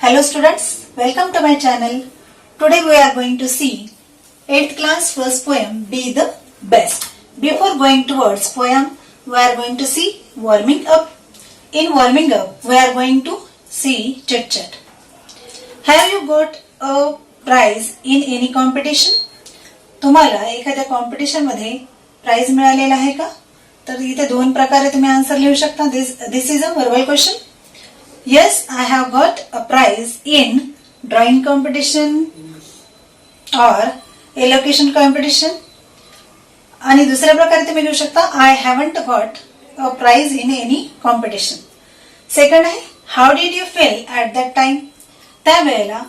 Hello students, welcome to my channel. Today we are going to see 8th class first poem, Be the Best. Before going towards poem, we are going to see warming up. In warming up, we are going to see chit chat. Have you got a prize in any competition? तुम्हाला एखाद्या competition मध्ये price मिळालेला आहे का? तर इथे दोन प्रकारे तुम्ही आन्सर लिहू शकता. This is a verbal question. Yes, I have got a prize in drawing competition or elocution competition. आणि दुसऱ्या प्रकारे तुम्ही घेऊ शकता I haven't got a prize in any competition. Second आहे How did you feel at that time? त्यावेळेला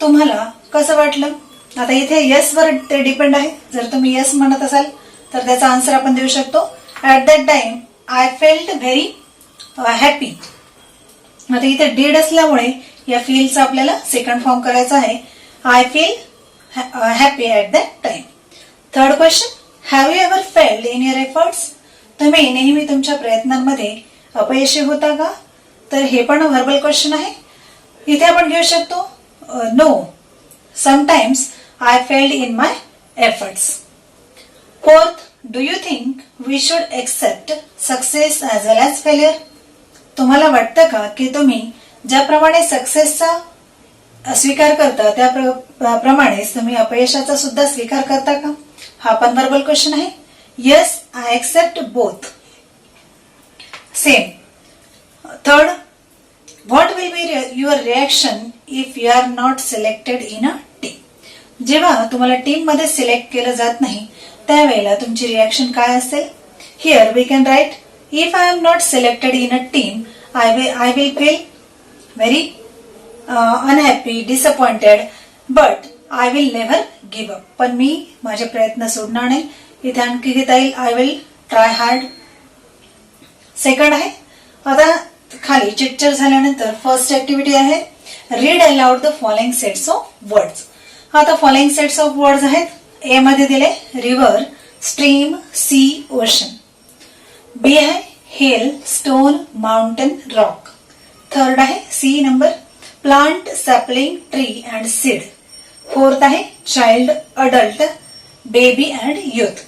तुम्हाला कसं वाटलं? आता इथे yes वर ते डिपेंड आहे. जर तुम्ही yes म्हणत असाल तर त्याचा आन्सर आपण देऊ शकतो At that time I felt very happy. आता इथे डीड असल्यामुळे या फीलचा आपल्याला सेकंड फॉर्म करायचा आहे I feel happy at that time. Third question have you ever failed in your efforts? तुम्ही नेहमी तुमच्या प्रयत्नांमध्ये अपयशी होता का? तर हे पण व्हर्बल क्वेश्चन आहे. इथे आपण घेऊ शकतो no sometimes I failed in my efforts. Fourth do you think we should accept success as well as failure? तुम्हाला वाटतं का की तुम्ही ज्याप्रमाणे सक्सेसचा स्वीकार करता त्याप्रमाणेच तुम्ही अपयशाचा सुद्धा स्वीकार करता का? हा पण व्हर्बल क्वेश्चन आहे. Yes I accept both. Same. Third what will be your reaction if you are not selected in a team? जेव्हा तुम्हाला टीम मध्ये सिलेक्ट केलं जात नाही त्यावेळेला तुमची रिॲक्शन काय असेल? Here we can write If I am not selected in a team, I will feel very unhappy, disappointed, but I will never give up. पण मी माझे प्रयत्न सोडणार नाही. इथे आणखी घेता येईल I will try hard. Second आहे आता खाली चिटचर झाल्यानंतर फर्स्ट ऍक्टिव्हिटी आहे read aloud the following sets of words. आता फॉलोइंग सेट्स ऑफ वर्ड्स आहेत. ए मध्ये दिले river, stream, sea, ocean. B आहे hill, stone, mountain, rock. Third आहे C number plant, sapling, tree and seed. Fourth आहे child, adult, baby and youth.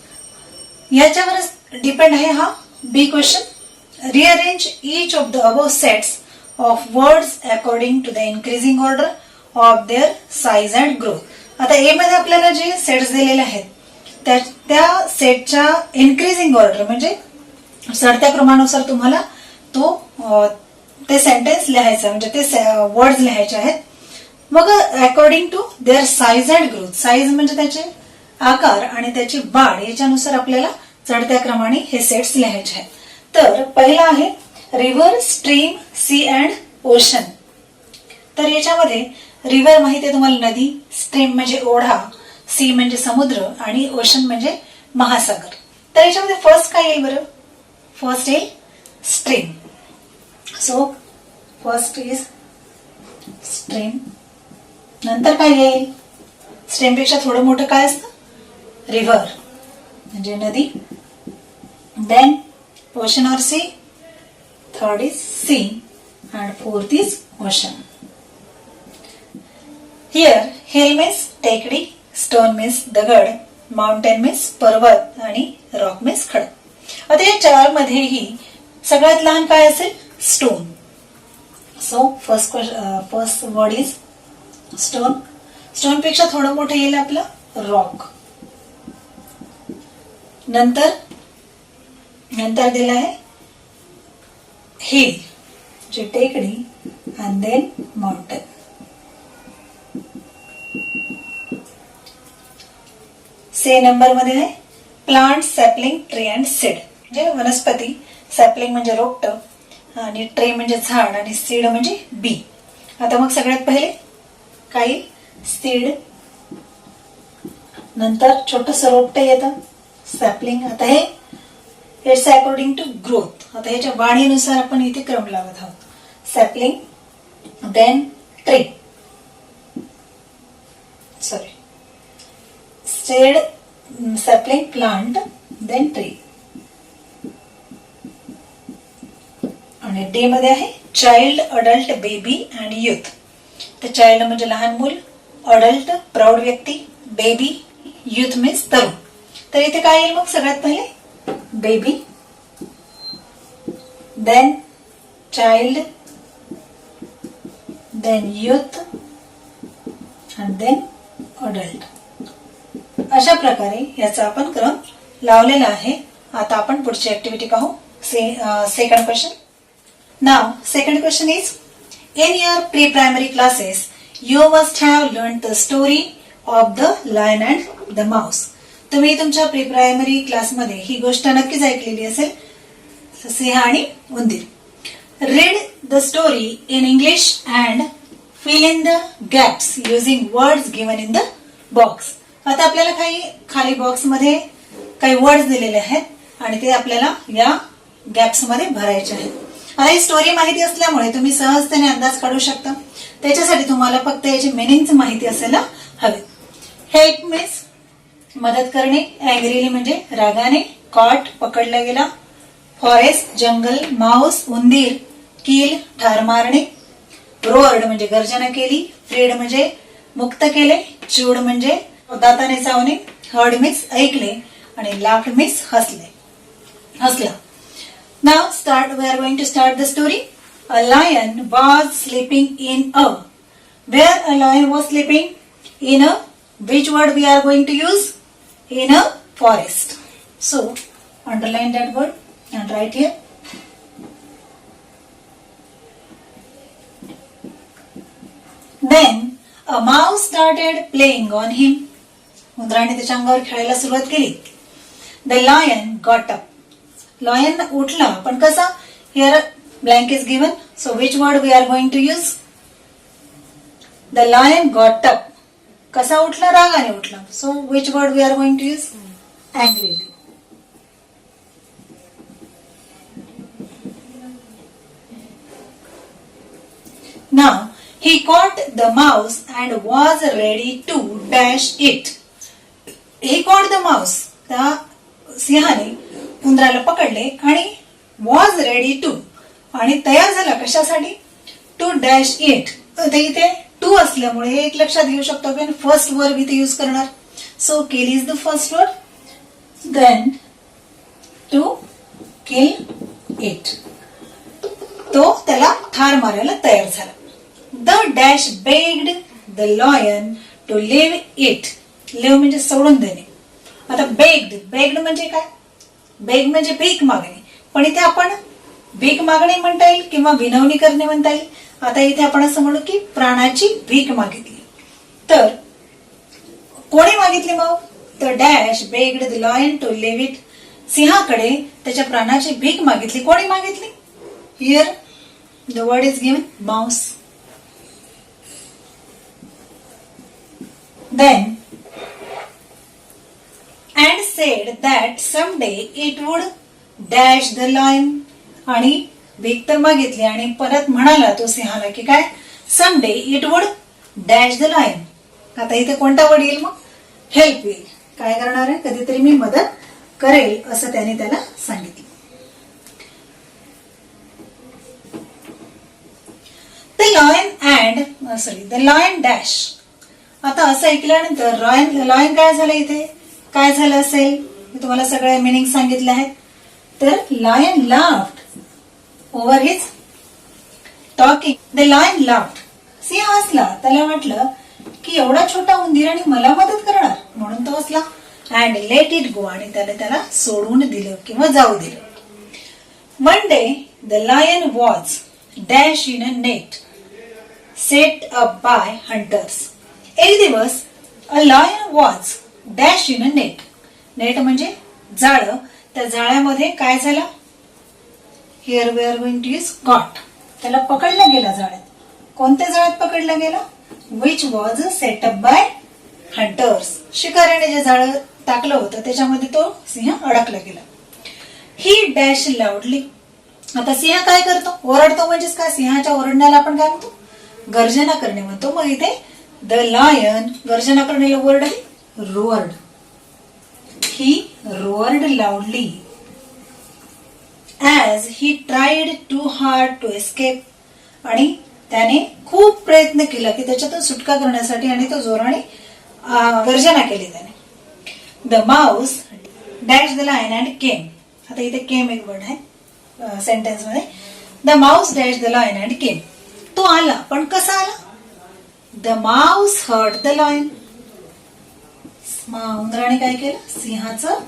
याच्यावरच depend आहे हा B question. Rearrange each of the above sets of words according to the increasing order of their size and growth. आता A मध्ये आपल्याला जे sets दिलेले आहेत त्या सेटच्या इन्क्रीजिंग ऑर्डर म्हणजे चढत्या क्रमानुसार तुम्हाला ते सेंटेन्स लिहायचं म्हणजे ते वर्ड्स लिहायचे आहेत. मग according to their size and growth. Size म्हणजे त्याचे आकार आणि त्याची वाढ याच्यानुसार आपल्याला चढत्या क्रमाने हे सेट्स लिहायचे आहेत. तर पहिला आहे river, stream, sea and ocean. तर याच्यामध्ये रिव्हर माहिती आहे तुम्हाला नदी, स्ट्रीम म्हणजे ओढा, सी म्हणजे समुद्र आणि ओशन म्हणजे महासागर. तर याच्यामध्ये फर्स्ट काय येईल बरं? फर्स्ट येईल stream. So first is stream. नंतर काय येईल? स्ट्रीम पेक्षा थोडं मोठं काय असतं? रिव्हर म्हणजे नदी. Then ocean or sea. Third is sea and fourth is ocean. Here hill means टेकडी, स्टोन मीन्स दगड, माउंटेन मीन्स पर्वत आणि रॉक मीन्स खडक. आता या चार मध्येही सगळ्यात लहान काय असेल? Stone. So first word is stone. Stone पेक्षा थोडं मोठं येईल आपलं रॉक. नंतर दिलं आहे हिल जे टेकडी अँड देन माउंटेन. से नंबर मध्ये आहे plant, sapling, tree and seed म्हणजे वनस्पती. सॅपलिंग म्हणजे रोपट आणि ट्री म्हणजे झाड आणि सीड म्हणजे बी. आता मग सगळ्यात पहिले काही सीड, नंतर छोटस रोपट येतं सॅपलिंग. आता हे इट्स अकॉर्डिंग टू ग्रोथ. आता ह्याच्या वाढीनुसार आपण इथे क्रम लावत आहोत. Sapling, then tree, sorry seed, sapling, plant, then tree. आणि डे मध्ये आहे child, adult, baby and youth. तर चाइल्ड म्हणजे लहान मूल, अडल्ट प्रौढ व्यक्ती, बेबी युथ मीन्स तरुण. तर इथे काय येईल मग सगळ्यात पहिले baby, then child, then youth आणि देन अडल्ट. अशा प्रकारे याचा आपण क्रम लावलेला आहे. आता आपण पुढची ऍक्टिव्हिटी पाहू. Second question. नाव second question is in your pre primary classes you must have learn the story of the lion and the mouse. तुम्ही तुमच्या प्री प्रायमरी क्लासमध्ये ही गोष्ट नक्कीच ऐकलेली असेल, सिंह आणि उंदीर. Read the story in English and fill in the gaps using words given in the box. आता आपल्याला काही खाली बॉक्स मध्ये काही वर्ड्स दिलेले आहेत आणि ते आपल्याला या गॅप्स मध्ये भरायचे आहेत. आता ही स्टोरी माहिती असल्यामुळे तुम्ही सहजतेने अंदाज काढू शकता. त्याच्यासाठी तुम्हाला फक्त याची मिनिंग माहिती असायला हवी. हेल्प मीन्स मदत करणे, अँग्रीली म्हणजे रागाने, कॉट पकडला गेला, फॉरेस्ट जंगल, माऊस उंदीर, किल ठार मारणे, रोअर्ड म्हणजे गर्जना केली, फ्रीड म्हणजे मुक्त केले, चूड म्हणजे दाताने चावणे, हर्ड मीन्स ऐकले आणि लाफ्ड मीन्स हसला. Now start. We are going to start the story. A lion was sleeping in a. Where a lion was sleeping in a. Which word we are going to use? In a forest. So underline that word and write here. Then a mouse started playing on him. उंदराने त्याच्या अंगावर खेळायला सुरुवात केली. The lion got up. Lion उठला, पण कसा? Here blank is given. So which word we are going to use? The lion got up. कसा उठला? रागाने उठला. So which word we are going to use? Angrily. Now he caught the mouse and was ready to dash it. He caught the mouse. त्या सिंहाने उंदराला पकडले आणि was ready to आणि तयार झाला कशासाठी? To dash it. तर इथे to असल्यामुळे एक लक्षात घेऊ शकतो आपण फर्स्ट वर्ब इथे यूज करणार. So kill is the first word. Then to kill it. तो त्याला ठार मारायला तयार झाला. The dash begged the lion to leave it. Leave म्हणजे सोडून देणे. आता begged म्हणजे काय? बेग म्हणजे भीक मागणे, पण इथे आपण भीक मागणे म्हणता येईल किंवा विनवणी करणे म्हणता येईल. आता इथे आपण असं म्हणू की प्राणाची भीक मागितली. तर कोणी मागितली मग? तर dash begged the lion to leave it. सिंहाकडे त्याच्या प्राणाची भीक मागितली. कोणी मागितली? Here the word is given mouse. Then and said that someday it would dash the lion. आणि भीक तर मागितली आणि परत म्हणाला तो सिंहाला की काय? someday it would dash the lion. आता इथे कोणता वर्ड येईल मग? हेल्प येईल. काय करणार आहे? कधीतरी मी मदत करेल असं त्याने त्याला सांगितलं. The lion dash. आता असं ऐकल्यानंतर लॉयन काय झालं? इथे काय झालं असेल? मी तुम्हाला सगळे मिनिंग सांगितले आहेत. तर lion laughed over his talking. The lion laughed. सिंह हसला. त्याला वाटलं की एवढा छोटा उंदीर आणि मला मदत करणार, म्हणून तो हसला. And let it go. आणि त्याला सोडून दिलं किंवा जाऊ दिलं. One day the lion was dash in a net set up by hunters. एक दिवस a lion was dash in a net. Net म्हणजे जाळं. त्या जाळ्यामध्ये काय झालं? Here we are going to use caught. त्याला पकडला गेला जाळ्यात. कोणत्या जाळ्यात पकडला गेला? Which was set up by hunters. शिकाऱ्याने जे जाळं टाकलं होतं त्याच्यामध्ये तो सिंह अडकला गेला. ही डॅश लाऊडली. आता सिंह काय करतो? ओरडतो. म्हणजेच काय? सिंहाच्या ओरडण्याला आपण काय म्हणतो? गर्जना करणे म्हणतो. मग इथे द लायन गर्जना करण्याला वर्ड आहे roared. He roared loudly as he tried to hard to escape. आणि त्याने खूप प्रयत्न केला की त्याच्यातून सुटका करण्यासाठी आणि तो जोराने गर्जना केली त्याने. The mouse dash the lion and came. आता इथे केम एक वर्ड आहे सेंटेन्स मध्ये. The mouse dash the lion and came. तो आला, पण कसा आला? The mouse heard the lion. उंदराने काय केलं? सिंहाचं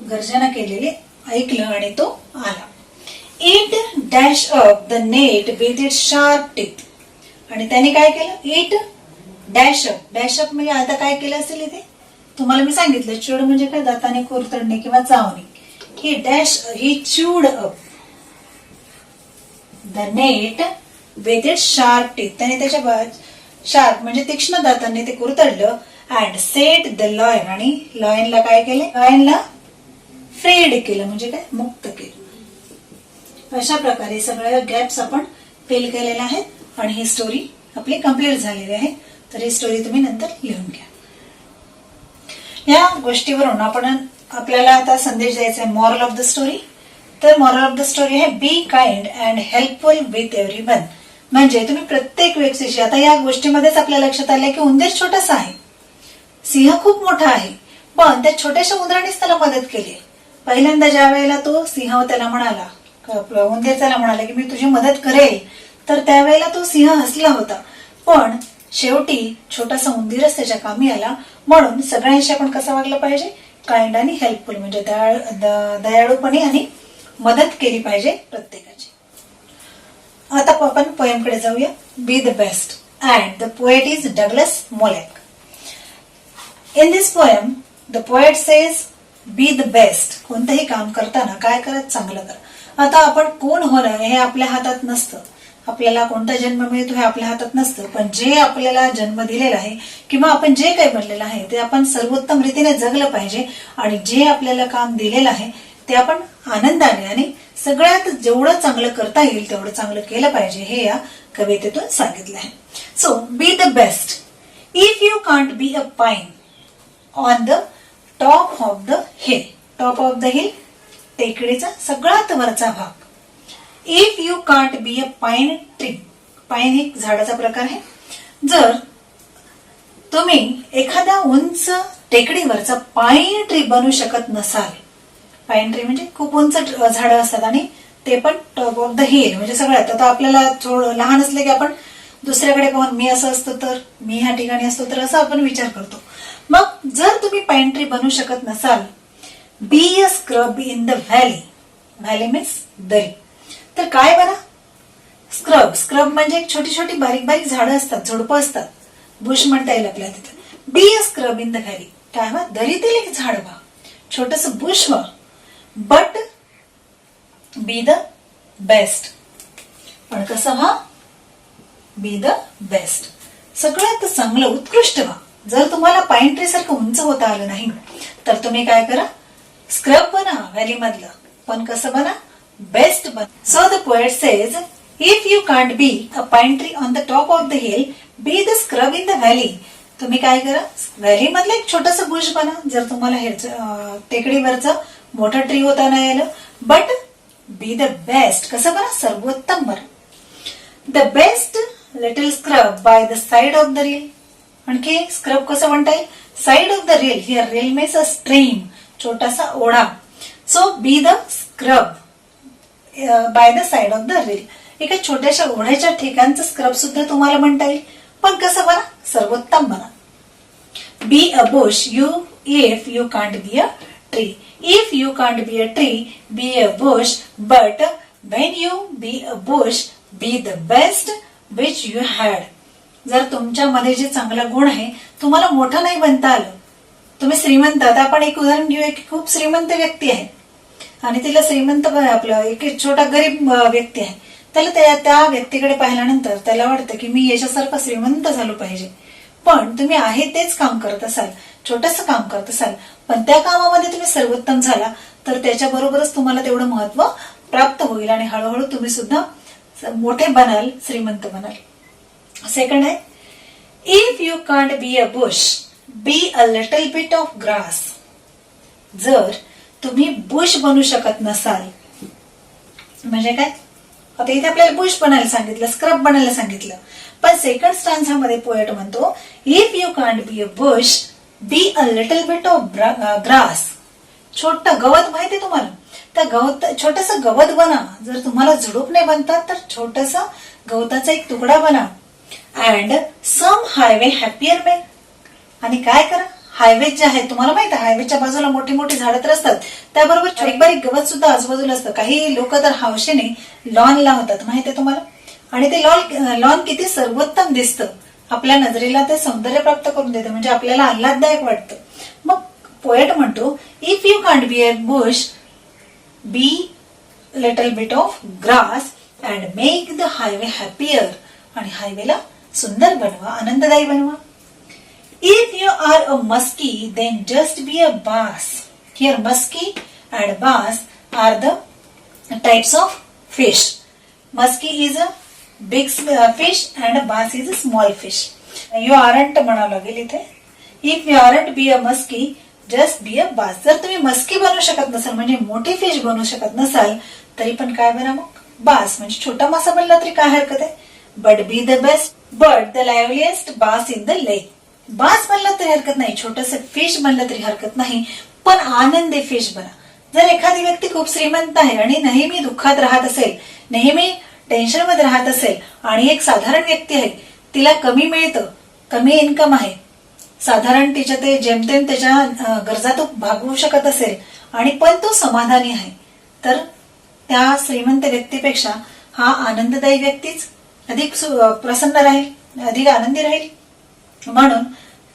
गर्जना केलेले ऐकलं आणि तो आला. It dash up the net with it sharp teeth. आणि त्याने काय केलं? It dash up. Dash up म्हणजे आता काय केलं असेल इथे? तुम्हाला मी सांगितलं चूड म्हणजे काय? दाताने कुरतडणे किंवा चावणे. He chewed up the net with it sharp teeth. त्याने त्याच्या शार्प म्हणजे तीक्ष्ण दातांनी ते कुरतडलं. And set the lion. आणि लॉयनला काय केले? लॉयनला फ्रीड केलं म्हणजे काय? मुक्त केलं. अशा प्रकारे सगळ्या गॅप्स आपण फिल केलेल्या आहेत आणि ही स्टोरी आपली कम्प्लीट झालेली आहे. तर ही स्टोरी तुम्ही नंतर लिहून घ्या. या गोष्टीवरून आपल्याला आता संदेश द्यायचा आहे मॉरल ऑफ द स्टोरी. तर मॉरल ऑफ द स्टोरी आहे be kind and helpful with everyone. म्हणजे तुम्ही प्रत्येक व्यक्तीशी, आता या गोष्टीमध्येच आपल्या लक्षात आलं की उंदीर छोटासा आहे, सिंह खूप मोठा आहे, पण त्या छोट्याशा उंदरानेच त्याला मदत केली. पहिल्यांदा ज्या वेळेला तो सिंह त्याला म्हणाला, उंदीर त्याला म्हणाला की मी तुझी मदत करेल, तर त्यावेळेला तो सिंह हसला होता. पण शेवटी छोटासा उंदीरच त्याच्या कामी आला. म्हणून सगळ्यांशी आपण कसं वागलं पाहिजे? काइंड आणि हेल्पफुल म्हणजे दयाळूपणे आणि मदत केली पाहिजे प्रत्येकाची. आता आपण पोएमकडे जाऊया. Be the best. And the poet is Douglas Malloch. In this poem the poet says be the best. कोणतंही काम करताना काय करत? चांगलं कर. आता आपण कोण होणं हे आपल्या हातात नसतं. आपल्याला कोणता जन्म मिळतो हे आपल्या हातात नसतं. पण जे आपल्याला जन्म दिलेला आहे किंवा आपण जे काही बनलेलं आहे ते आपण सर्वोत्तम रीतीने जगलं पाहिजे. आणि जे आपल्याला काम दिलेलं आहे ते आपण आनंदाने आणि सगळ्यात जेवढं चांगलं करता येईल तेवढं चांगलं केलं पाहिजे, हे या कवितेतून सांगितलं आहे. So be the best. If you can't be a pine on the top of the hill. Top of the hill टेकडीचा सगळ्यात वरचा भाग. If you can't be a pine tree. Pine एक झाडाचा प्रकार आहे. जर तुम्ही एखाद्या उंच टेकडीवरचा पाईन ट्री बनू शकत नसाल. पाईन ट्री म्हणजे खूप उंच झाडं असतात आणि ते पण टॉप ऑफ द हिल म्हणजे सगळ्यात. आता आपल्याला थोडं लहान असले की आपण दुसऱ्याकडे पाहून मी असं असतो तर, मी ह्या ठिकाणी असतो तर, असं आपण विचार करतो. मग जर तुम्ही पाईन ट्री बनू शकत नसाल, be a scrub in the valley. Valley means दरी. तर काय बना? स्क्रब. स्क्रब म्हणजे छोटी छोटी बारीक बारीक झाडं असतात, झुडपं असतात, बुश म्हणता येईल आपल्याला तिथे. Be a scrub in the valley. काय व्हा? दरीतील एक झाड व्हा, छोटस बुश व्हा. But B the best. पण कसं व्हा? बी द बेस्ट. सगळ्यात चांगलं उत्कृष्ट व्हा. जर तुम्हाला पाईन ट्री सारखं उंच होता आलं नाही तर तुम्ही काय करा? स्क्रब बना व्हॅली मधलं. पण कसं बना? बेस्ट बना. So the poet says if you can't be a pine tree on the top of the hill, be the scrub in the valley. तुम्ही काय करा? व्हॅली मधलं एक छोटस बुश बना जर तुम्हाला टेकडीवरचं मोठं ट्री होता नाही आलं. But B the best. कसं बना? सर्वोत्तम बना. The best little scrub by the side of the reel. आणखी स्क्रब कसं म्हणता येईल? Side of the reel. Here reel means a stream, छोटासा ओढा. So be the scrub by the side of the reel. एका छोट्याशा ओढ्याच्या ठिकाणचं स्क्रब सुद्धा तुम्हाला म्हणता येईल. पण कसं बना? सर्वोत्तम बना. Be a bush if you can't be a tree. If you can't be a tree, be a bush. But when you be a bush, be the best which you had. जर तुमच्यामध्ये जे चांगला गुण आहे, तुम्हाला मोठं नाही बनता आलं, तुम्ही श्रीमंत. आता आपण एक उदाहरण घेऊया की खूप श्रीमंत व्यक्ती आहे आणि तिला श्रीमंत आपलं एक छोटा गरीब व्यक्ती आहे. त्याला त्या व्यक्तीकडे पाहिल्यानंतर त्याला वाटतं की मी याच्यासारखं श्रीमंत झालो पाहिजे. पण तुम्ही आहे तेच काम करत असाल, छोटंसं काम करत असाल, पण त्या कामामध्ये तुम्ही सर्वोत्तम झाला तर त्याच्याबरोबरच तुम्हाला तेवढं महत्व प्राप्त होईल आणि हळूहळू तुम्ही सुद्धा मोठे बनाल, श्रीमंत बनाल. सेकंड आहे if you can't be a bush, be a little bit of grass. जर तुम्ही बुश बनू शकत नसाल म्हणजे काय? आता इथे आपल्याला बुश बनायला सांगितलं, स्क्रब बनायला सांगितलं, पण सेकंड स्टान्झामध्ये पोएट म्हणतो if you can't be a bush be a little bit of grass. छोटं गवत माहितीये तुम्हाला, त्या गवत छोटस गवत बना. जर तुम्हाला झुडूप नाही बनतात तर छोटस गवताचा एक तुकडा बना. And some highway happier make. आणि काय करा, हायवे जे आहेत तुम्हाला माहिती आहे हायवेच्या बाजूला मोठी मोठी झाडं तर असतात, त्याबरोबर बारीक बारीक गवत सुद्धा आजूबाजूला असतं. काही लोक तर हौशेने लॉन लावतात माहितीये तुम्हाला, आणि ते लॉन किती सर्वोत्तम दिसतं, आपल्या नजरेला ते सौंदर्य प्राप्त करून देतं, म्हणजे आपल्याला आल्हाददायक वाटतं. मग पोएट म्हणतो if you can't be a bush be little bit of grass and make the highway happier. आणि हायवेला सुंदर बनवा, आनंददायी बनवा. If you are a muskie, then just be a bass. Here, muskie and bass are the types of fish. Muskie is a big fish and a bass is a small fish. You aren't म्हणावं लागेल इथे. If you aren't be a muskie, just be a bass. जर तुम्ही मस्की बनवू शकत नसाल, म्हणजे मोठी फिश बनवू शकत नसाल, तरी पण काय बना मग, बास म्हणजे छोटा मासा बनला तरी काय हरकत आहे. But be the best, but the liveliest bass in the lake. बास बनलं तरी हरकत नाही, छोटस फिश बनलं तरी हरकत नाही, पण आनंदी फिश बना. जर एखादी व्यक्ती खूप श्रीमंत आहे आणि नेहमी दुःखात राहत असेल, नेहमी टेन्शन मध्ये राहत असेल, आणि एक साधारण व्यक्ती आहे, तिला कमी मिळतं, कमी इन्कम आहे, साधारण तिच्या ते जेमतेम त्याच्या गरजा तो भागवू शकत असेल, आणि पण तो समाधानी आहे, तर त्या श्रीमंत व्यक्तीपेक्षा हा आनंददायी व्यक्तीच अधिक प्रसन्न राहील, अधिक आनंदी राहील. म्हणून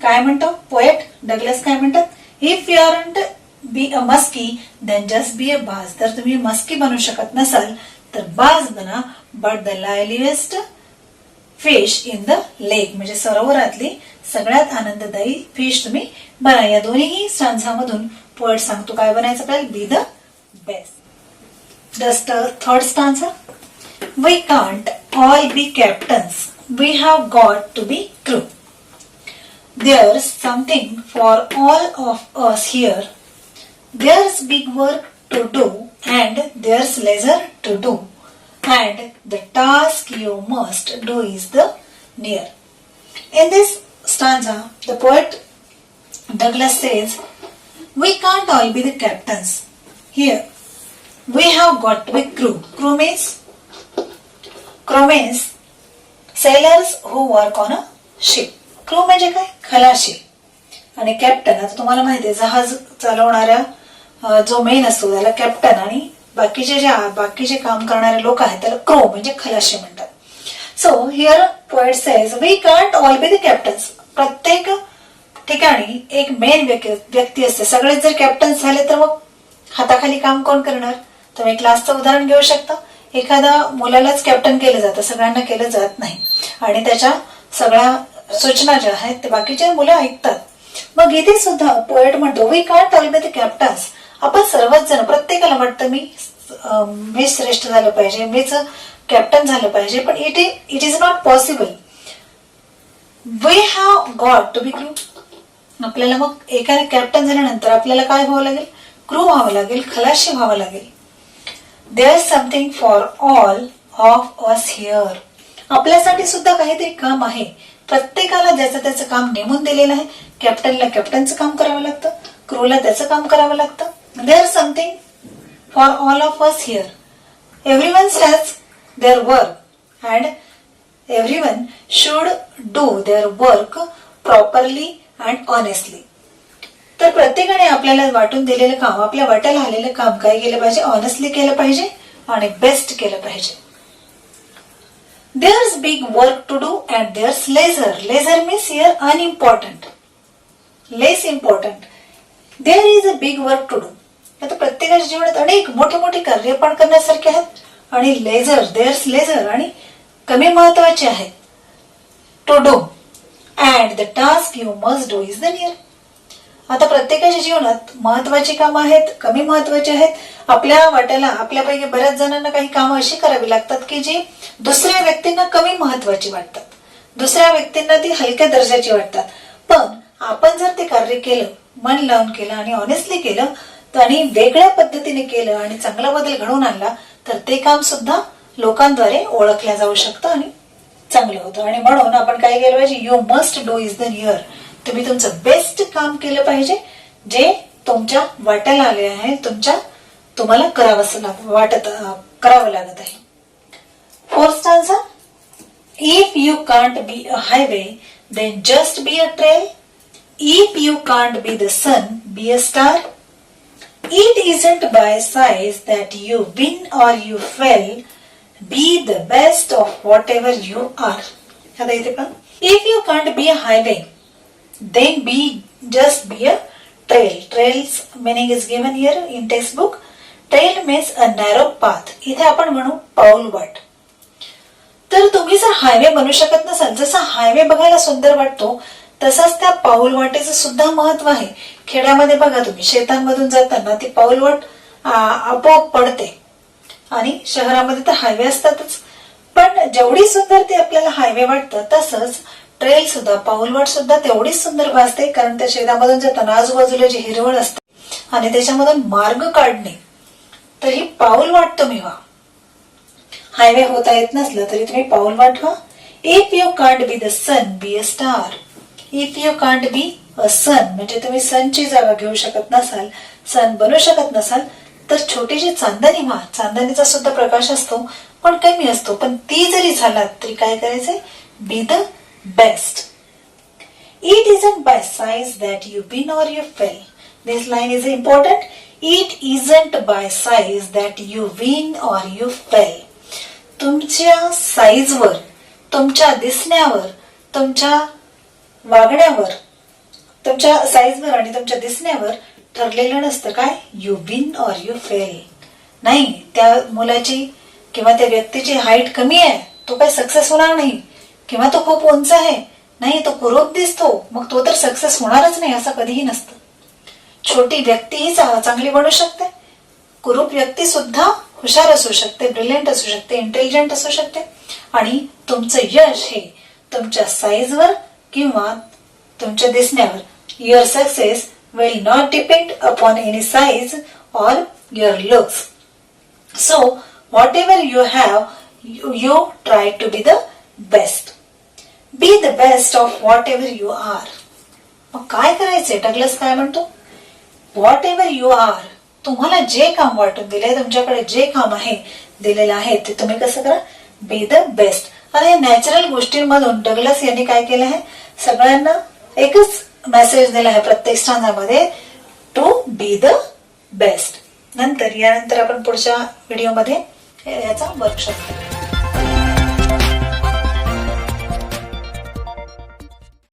काय म्हणतो पोएट डगलस, काय म्हणतात, if you aren't be a musky then just be a bass. जर तुम्ही मस्की बनवू शकत नसाल तर बाज बना. But the liveliest fish in the lake, म्हणजे सरोवरातली सगळ्यात आनंददायी फिश तुम्ही बना. या दोन्ही स्टान्झामधून पोएट सांगतो काय बनायचं आपल्याला, be the best. The third stanza, we can't all be captains, we have got to be crew. There's something for all of us here. There's big work to do and there's leisure to do. And the task you must do is the near. In this stanza, the poet Douglas says, we can't all be the captains. Here, we have got to be crew. Crew means sailors who work on a ship. Crew म्हणजे काय, खलाशी. आणि captain, आता तुम्हाला माहिती आहे जहाज चालवणाऱ्या जो मेन असतो त्याला कॅप्टन, आणि बाकीचे काम करणारे लोक आहेत त्याला क्रू म्हणजे खलाशी म्हणतात. So here poet says we can't all be the captains. प्रत्येक ठिकाणी एक मेन व्यक्ती असते. सगळेच जर कॅप्टन झाले तर मग हाताखाली काम कोण करणार. तुम्ही क्लासचं उदाहरण घेऊ शकता. एखाद्या मुलालाच कॅप्टन केलं जातं, सगळ्यांना केलं जात नाही, आणि त्याच्या सगळ्या सूचना ज्या आहेत ते बाकीचे मुलं ऐकतात. मग इथे सुद्धा पोएट म्हणतो we can't all be the captains. आपण सर्वच जण, प्रत्येकाला वाटतं मी श्रेष्ठ झालं पाहिजे, मीच कॅप्टन झालं पाहिजे, पण it is not possible. We have got to be crew. आपल्याला मग एखाद्या कॅप्टन झाल्यानंतर आपल्याला काय व्हावं लागेल, क्रू व्हावं लागेल, खलाशी व्हावं लागेल. There is something for all of us here. आपल्यासाठी सुद्धा काहीतरी काम आहे. प्रत्येकाला ज्याचं त्याचं काम नेमून दिलेलं आहे. कॅप्टनला कॅप्टनचं काम करावं लागतं, क्रूला त्याचं काम करावं लागतं. There is something for all of us here. Everyone has their work and everyone should do their work properly and honestly. तर प्रत्येकाने आपल्याला वाटून दिलेलं काम, आपल्या वाट्याला आलेलं काम काय केलं पाहिजे, ऑनेस्टली केलं पाहिजे आणि बेस्ट केलं पाहिजे. There's big work to do and there's leisure. Leisure means here unimportant, less important. There is a big work to do. आता प्रत्येकाच्या जीवनात अनेक मोठे मोठे कार्य पण करण्यासारखे आहेत, आणि there's leisure आणि कमी महत्वाचे आहेत. To do and the task you must do is the near. आता प्रत्येकाच्या जीवनात महत्वाची कामं आहेत, कमी महत्वाची आहेत. आपल्या वाट्याला आपल्यापैकी बऱ्याच जणांना काही कामं अशी करावी लागतात की जी दुसऱ्या व्यक्तींना कमी महत्वाची वाटतात, दुसऱ्या व्यक्तींना ती हलक्या दर्जाची वाटतात. पण आपण जर ते कार्य केलं, मन लावून केलं आणि ऑनेस्टली केलं आणि वेगळ्या पद्धतीने केलं आणि चांगला बदल घडवून आणला, तर ते काम सुद्धा लोकांद्वारे ओळखल्या जाऊ शकतं आणि चांगलं होतं. आणि म्हणून आपण काय केलं पाहिजे, you must do is the near. तुम्ही तुमचं बेस्ट काम केलं पाहिजे जे तुमच्या वाट्याला आले आहे, तुम्हाला करावं लागत आहे. Fourth stanza, if you can't be a highway then just be a trail. If you can't be the sun be a star. It isn't by size that you win or you fail. Be the best of whatever you are. आता इथे पण if you can't be a highway, then just be a trail. Trails meaning is given here in textbook. Trail means a narrow path. इथे आपण म्हणू पाऊलवाट. तर तुम्ही जर highway बनू शकत नसाल, जसा हायवे बघायला सुंदर वाटतो तसाच त्या पाऊलवाटेचं सुद्धा महत्व आहे. खेड्यामध्ये बघा तुम्ही शेतांमधून जाताना ती पाऊलवाट आपोआप पडते आणि शहरामध्ये तर हायवे असतातच. पण जेवढी सुंदर ते आपल्याला हायवे वाटतं तसंच ट्रेल सुद्धा, पाऊलवाट सुद्धा तेवढीच सुंदर भासते, कारण त्या शेतामधून जाताना आजूबाजूला जी हिरवळ असते आणि त्याच्यामधून मार्ग काढणे, तर ही पाऊलवाट तुम्ही व्हा. हायवे होता येत नसलं तरी तुम्ही पाऊलवाट व्हा. If you can't be the sun be a star. If you can't be a sun म्हणजे तुम्ही सनची जागा घेऊ शकत नसाल, सन बनू शकत नसाल, तर छोटीशी चांदणी व्हा. चांदणीचा सुद्धा प्रकाश असतो पण कमी असतो, पण ती जरी झालात तरी काय करायचंय, बी the best. It isn't bye size that you win or you fail. This line is important. It isn't bye size that you win or you fail. तुमच्या साईजवर, तुमच्या दिसण्यावर, तुमच्या वागण्यावर, तुमच्या साईजवर आणि तुमच्या दिसण्यावर ठरलेलं नसतं काय, you win or you fail. नाही, त्या मुलाची किंवा त्या व्यक्तीची हाईट कमी आहे, तो काय सक्सेस होणार नाही. किंवा तो खूप उंच आहे, नाही तो कुरूप दिसतो, मग तो तर सक्सेस होणारच नाही, असं कधीही नसतं. छोटी व्यक्तीही चांगली बनू शकते, कुरूप व्यक्ती सुद्धा हुशार असू शकते, ब्रिलियंट असू शकते, इंटेलिजंट असू शकते. आणि तुमचं यश हे तुमच्या साईजवर किंवा तुमच्या दिसण्यावर. Your success will not depend upon any size or your looks. So, whatever you have, you try to be the best. Be the best of whatever you are. मग काय करायचंय, डगलस काय म्हणतो, whatever you are. तुम्हाला जे काम वाटून दिलंय, तुमच्याकडे जे काम आहे दिलेलं आहे ते तुम्ही कसं करा, बी द बेस्ट. आता या नॅचरल गोष्टींमधून डगलस यांनी काय केलं आहे, सगळ्यांना एकच मेसेज दिला आहे प्रत्येक स्थानामध्ये, टू बी द बेस्ट. यानंतर आपण पुढच्या व्हिडिओमध्ये याचा वर्कशॉप करू.